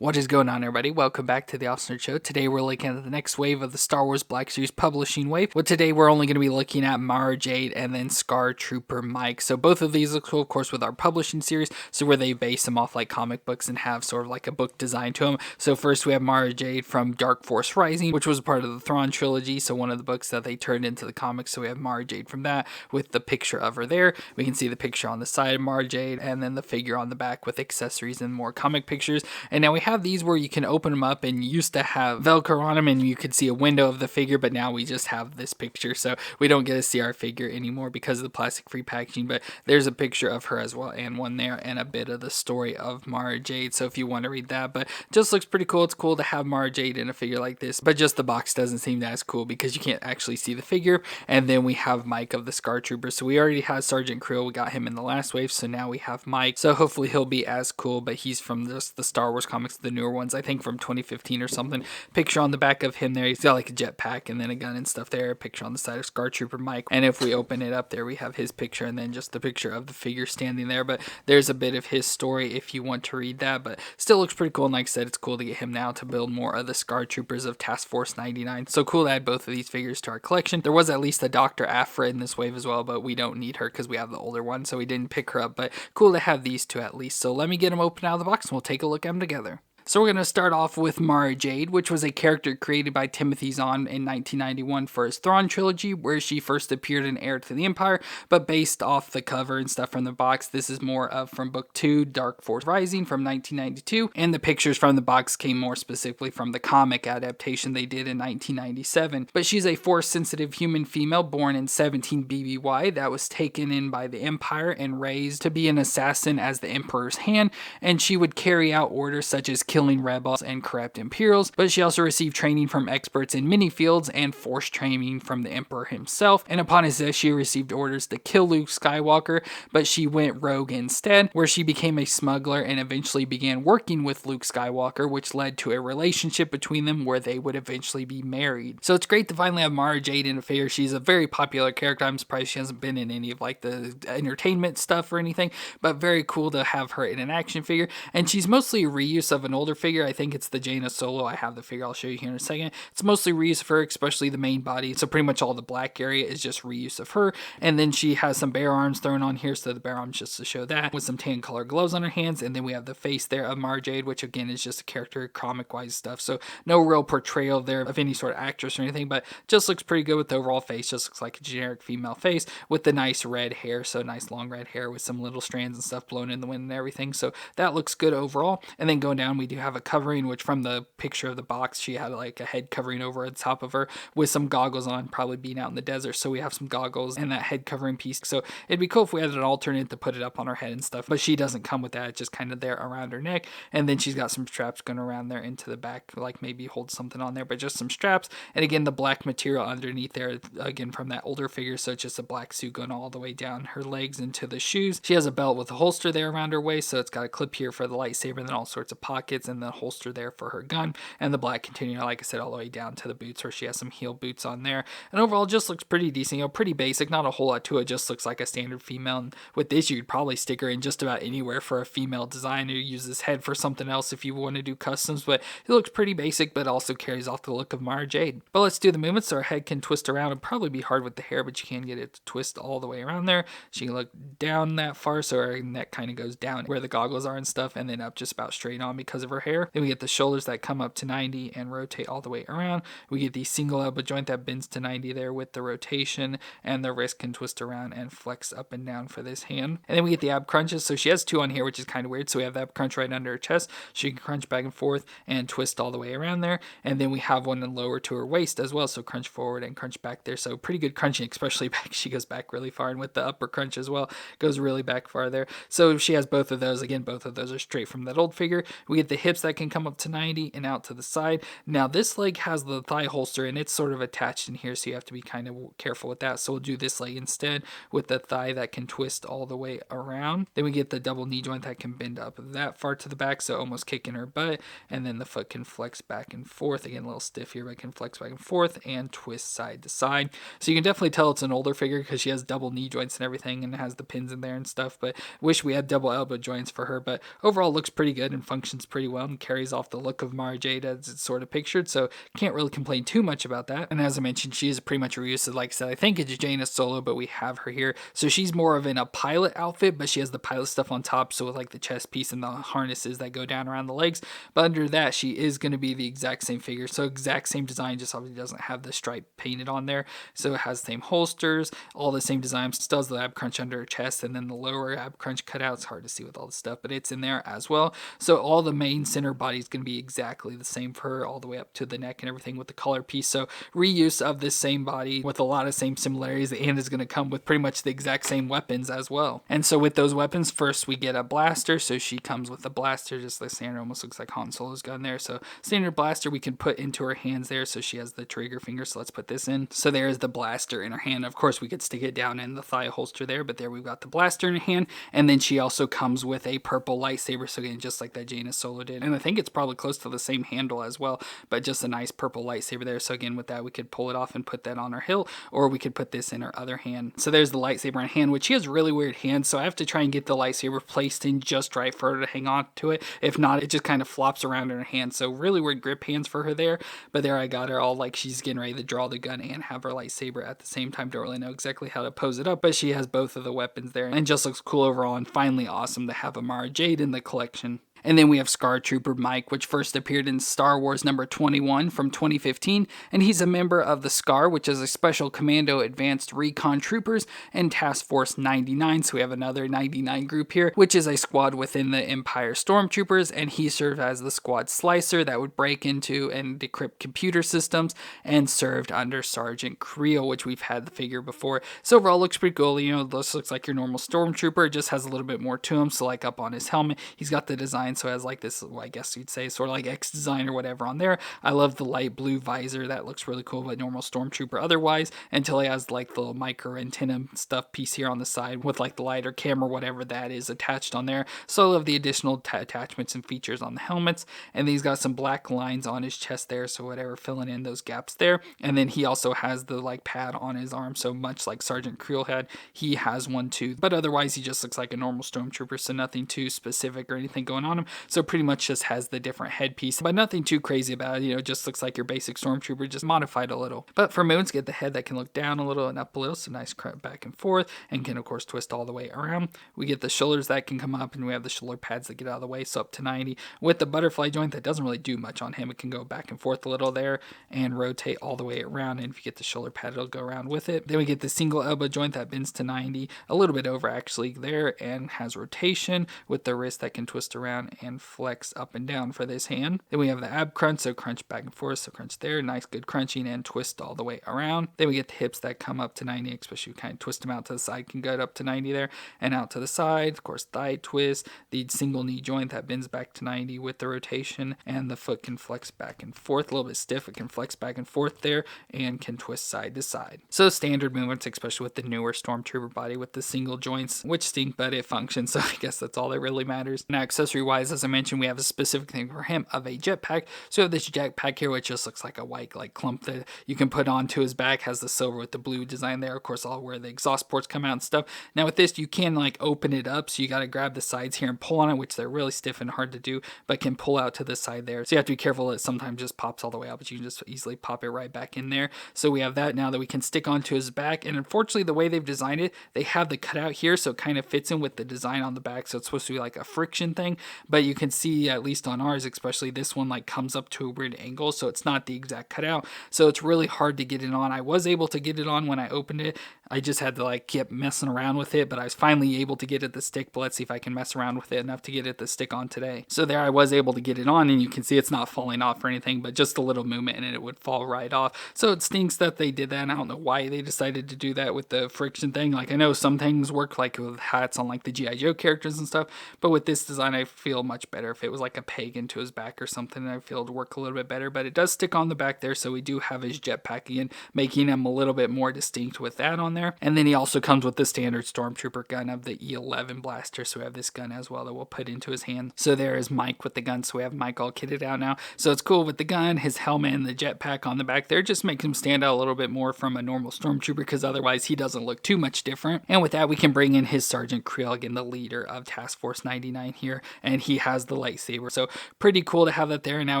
What is going on, everybody? Welcome back to the Awesome Nerd Show. Today we're looking at the next wave of the Star Wars Black Series publishing wave. Well, today we're only going to be looking at Mara Jade and then Scar Trooper Mike. So both of these look cool, of course, with our publishing series. So where they base them off like comic books and have sort of like a book design to them. So first we have Mara Jade from Dark Force Rising, which was a part of the Thrawn trilogy. So one of the books that they turned into the comics. So we have Mara Jade from that with the picture of her there. We can see the picture on the side of Mara Jade and then the figure on the back with accessories and more comic pictures. And now we have these where you can open them up, and you used to have Velcro on them and you could see a window of the figure, but now we just have this picture, so we don't get to see our figure anymore because of the plastic free packaging. But there's a picture of her as well, and one there, and a bit of the story of Mara Jade, so if you want to read that. But just looks pretty cool. It's cool to have Mara Jade in a figure like this, but just the box doesn't seem as cool because you can't actually see the figure. And then we have Mike of the Scar Trooper, so we already had Sergeant Krill, we got him in the last wave, so now we have Mike, so hopefully he'll be as cool. But he's from just the Star Wars comics, the newer ones, I think from 2015 or something. Picture on the back of him there, he's got like a jetpack and then a gun and stuff there. Picture on the side of Scar Trooper Mike, and if we open it up there, we have his picture and then just the picture of the figure standing there. But there's a bit of his story if you want to read that, but still looks pretty cool. And like I said, it's cool to get him now to build more of the Scar Troopers of Task Force 99. So cool to add both of these figures to our collection. There was at least a Dr. Aphra in this wave as well, but we don't need her because we have the older one, so we didn't pick her up. But cool to have these two at least. So let me get them open out of the box and we'll take a look at them together. So we're going to start off with Mara Jade, which was a character created by Timothy Zahn in 1991 for his Thrawn trilogy, where she first appeared in Heir to the Empire, but based off the cover and stuff from the box, this is more of from Book 2, Dark Force Rising from 1992, and the pictures from the box came more specifically from the comic adaptation they did in 1997. But she's a Force-sensitive human female born in 17 BBY that was taken in by the Empire and raised to be an assassin as the Emperor's hand, and she would carry out orders such as killing rebels and corrupt Imperials, but she also received training from experts in many fields and Force training from the Emperor himself. And upon his death, she received orders to kill Luke Skywalker, but she went rogue instead, where she became a smuggler and eventually began working with Luke Skywalker, which led to a relationship between them where they would eventually be married. So it's great to finally have Mara Jade in a figure. She's a very popular character. I'm surprised she hasn't been in any of like the entertainment stuff or anything, but very cool to have her in an action figure. And she's mostly a reuse of an older figure. I think it's the Jaina Solo. I have the figure. I'll show you here in a second. It's mostly reuse of her, especially the main body. So pretty much all the black area is just reuse of her. And then she has some bare arms thrown on here. So the bare arms just to show that with some tan color gloves on her hands. And then we have the face there of Mara Jade, which again is just a character comic wise stuff. So no real portrayal there of any sort of actress or anything, but just looks pretty good with the overall face. Just looks like a generic female face with the nice red hair. So nice long red hair with some little strands and stuff blown in the wind and everything. So that looks good overall. And then going down, we do have a covering, which from the picture of the box, she had like a head covering over the top of her with some goggles on, probably being out in the desert. So we have some goggles and that head covering piece. So it'd be cool if we had an alternate to put it up on her head and stuff, but she doesn't come with that. It's just kind of there around her neck. And then she's got some straps going around there into the back, like maybe hold something on there, but just some straps. And again, the black material underneath there, again, from that older figure. So it's just a black suit going all the way down her legs into the shoes. She has a belt with a holster there around her waist. So it's got a clip here for the lightsaber and then all sorts of pockets and the holster there for her gun, and the black container, like I said, all the way down to the boots where she has some heel boots on there. And overall just looks pretty decent, pretty basic, not a whole lot to it, just looks like a standard female. And with this, you'd probably stick her in just about anywhere for a female designer. Use this head for something else if you want to do customs, but it looks pretty basic, but also carries off the look of Mara Jade. But let's do the movements. So her head can twist around. It'd probably be hard with the hair, but you can get it to twist all the way around there. She can look down that far, so her neck kind of goes down where the goggles are and stuff, and then up just about straight on because of her hair. Then we get the shoulders that come up to 90 and rotate all the way around. We get the single elbow joint that bends to 90 there with the rotation, and the wrist can twist around and flex up and down for this hand. And then we get the ab crunches. So she has two on here, which is kind of weird. So we have the ab crunch right under her chest. She can crunch back and forth and twist all the way around there. And then we have one lower to her waist as well. So crunch forward and crunch back there. So pretty good crunching, especially back. She goes back really far, and with the upper crunch as well, goes really back far there. So she has both of those. Again, both of those are straight from that old figure. We get the hips that can come up to 90 and out to the side. Now this leg has the thigh holster and it's sort of attached in here, so you have to be kind of careful with that. So we'll do this leg instead with the thigh that can twist all the way around. Then we get the double knee joint that can bend up that far to the back, so almost kicking her butt, and then the foot can flex back and forth. Again, a little stiff here, but can flex back and forth and twist side to side. So you can definitely tell it's an older figure because she has double knee joints and everything and has the pins in there and stuff, but wish we had double elbow joints for her. But overall looks pretty good and functions pretty well and carries off the look of Mara Jade as it's sort of pictured, so can't really complain too much about that. And as I mentioned, she is pretty much reused. So like I said, I think it's Jaina Solo, but we have her here. So she's more of in a pilot outfit, but she has the pilot stuff on top, so with like the chest piece and the harnesses that go down around the legs. But under that, she is going to be the exact same figure, so exact same design, just obviously doesn't have the stripe painted on there. So it has the same holsters, all the same designs, still has the ab crunch under her chest, and then the lower ab crunch cutout. It's hard to see with all the stuff, but it's in there as well. So all the main center body is going to be exactly the same for her, all the way up to the neck and everything with the collar piece. So reuse of this same body with a lot of same similarities, and is going to come with pretty much the exact same weapons as well. And so with those weapons, first we get a blaster. So she comes with a blaster, just like standard, almost looks like Han Solo's gun there. So standard blaster we can put into her hands there. So she has the trigger finger. So let's put this in. So there's the blaster in her hand. Of course, we could stick it down in the thigh holster there, but there we've got the blaster in her hand. And then she also comes with a purple lightsaber. So again, just like that Jaina Solo did. And I think it's probably close to the same handle as well, but just a nice purple lightsaber there. So again, with that, we could pull it off and put that on her hilt, or we could put this in her other hand. So there's the lightsaber in hand, which she has really weird hands. So I have to try and get the lightsaber placed in just right for her to hang on to it. If not, it just kind of flops around in her hand. So really weird grip hands for her there. But there I got her all like she's getting ready to draw the gun and have her lightsaber at the same time. Don't really know exactly how to pose it up, but she has both of the weapons there and just looks cool overall, and finally awesome to have a Mara Jade in the collection. And then we have Scar Trooper Mike, which first appeared in Star Wars number 21 from 2015, and he's a member of the SCAR, which is a Special Commando Advanced Recon Troopers, and Task Force 99, so we have another 99 group here, which is a squad within the Empire Stormtroopers, and he served as the squad slicer that would break into and decrypt computer systems, and served under Sergeant Creel, which we've had the figure before. So overall, looks pretty cool. You know, this looks like your normal Stormtrooper, it just has a little bit more to him, so like up on his helmet, he's got the design. So it has like this, well, I guess you'd say sort of like X design or whatever on there. I love the light blue visor. That looks really cool, but normal Stormtrooper otherwise, until he has like the little micro antenna stuff piece here on the side with like the lighter camera, whatever that is attached on there. So I love the additional attachments and features on the helmets. And then he's got some black lines on his chest there, so whatever, filling in those gaps there. And then he also has the like pad on his arm, so much like Sergeant Creel had, he has one too. But otherwise, he just looks like a normal Stormtrooper, so nothing too specific or anything going on him. So pretty much just has the different headpiece, but nothing too crazy about it. You know, just looks like your basic Stormtrooper, just modified a little. But for moons, get the head that can look down a little and up a little, so nice back and forth, and can of course twist all the way around. We get the shoulders that can come up, and we have the shoulder pads that get out of the way, so up to 90. With the butterfly joint, that doesn't really do much on him. It can go back and forth a little there and rotate all the way around, and if you get the shoulder pad, it'll go around with it. Then we get the single elbow joint that bends to 90, a little bit over actually there, and has rotation with the wrist that can twist around and flex up and down for this hand. Then we have the ab crunch, so crunch back and forth, so crunch there, nice good crunching, and twist all the way around. Then we get the hips that come up to 90, especially kind of twist them out to the side, can go up to 90 there and out to the side. Of course, thigh twist, the single knee joint that bends back to 90 with the rotation, and the foot can flex back and forth, a little bit stiff, it can flex back and forth there and can twist side to side. So standard movements, especially with the newer Stormtrooper body with the single joints, which stink, but it functions, so I guess that's all that really matters. Now accessory wise, as I mentioned, we have a specific thing for him of a jetpack. So we have this jetpack here, which just looks like a white like clump that you can put onto his back, has the silver with the blue design there, of course all where the exhaust ports come out and stuff. Now with this, you can like open it up, so you got to grab the sides here and pull on it, which they're really stiff and hard to do, but can pull out to the side there. So you have to be careful, it sometimes just pops all the way out, but you can just easily pop it right back in there. So we have that now that we can stick onto his back, and unfortunately the way they've designed it, they have the cutout here, so it kind of fits in with the design on the back, so it's supposed to be like a friction thing, but you can see, at least on ours especially, this one like comes up to a weird angle, so it's not the exact cutout, so it's really hard to get it on. I was able to get it on when I opened it, I just had to like keep messing around with it, but I was finally able to get it to stick. But let's see if I can mess around with it enough to get it to stick on today. So there I was able to get it on, and you can see it's not falling off or anything, but just a little movement and it would fall right off. So it stinks that they did that, and I don't know why they decided to do that with the friction thing. Like I know some things work like with hats on like the G.I. Joe characters and stuff, but with this design I feel much better. If it was like a peg into his back or something, I feel it would work a little bit better, but it does stick on the back there, so we do have his jetpack again, making him a little bit more distinct with that on there. And then he also comes with the standard Stormtrooper gun of the E11 blaster, so we have this gun as well that we'll put into his hand. So there is Mike with the gun, so we have Mike all kitted out now. So it's cool with the gun, his helmet, and the jetpack on the back there, just makes him stand out a little bit more from a normal Stormtrooper, because otherwise he doesn't look too much different. And with that, we can bring in his Sergeant Creel, again the leader of Task Force 99 here, and he has the lightsaber. So pretty cool to have that there. And now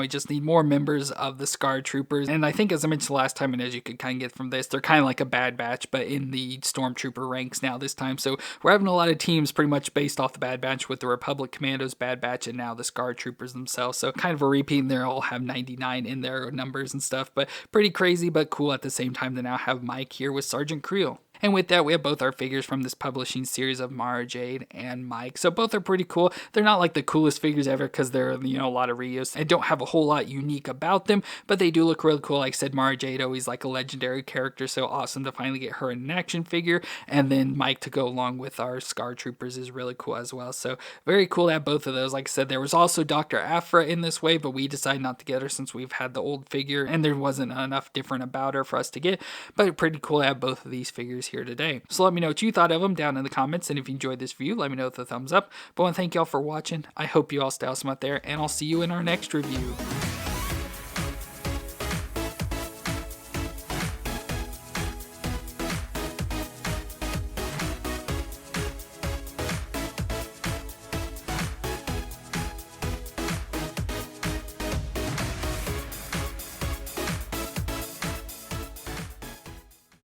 we just need more members of the Scar Troopers. And I think, as I mentioned last time, and as you could kind of get from this, they're kind of like a Bad Batch, but in the Stormtrooper ranks now this time. So we're having a lot of teams pretty much based off the Bad Batch, with the Republic Commandos, Bad Batch, and now the Scar Troopers themselves. So kind of a repeat, and they all have 99 in their numbers and stuff, but pretty crazy, but cool at the same time to now have Mike here with Sergeant Creel. And with that, we have both our figures from this publishing series of Mara Jade and Mike. So both are pretty cool. They're not like the coolest figures ever because they're, a lot of reuse and don't have a whole lot unique about them, but they do look really cool. Like I said, Mara Jade always like a legendary character, so awesome to finally get her in an action figure. And then Mike to go along with our Scar Troopers is really cool as well. So very cool to have both of those. Like I said, there was also Dr. Aphra in this wave, but we decided not to get her since we've had the old figure and there wasn't enough different about her for us to get. But pretty cool to have both of these figures here today. So let me know what you thought of them down in the comments, and if you enjoyed this review, let me know with a thumbs up. But I want to thank y'all for watching. I hope you all stay awesome out there, and I'll see you in our next review.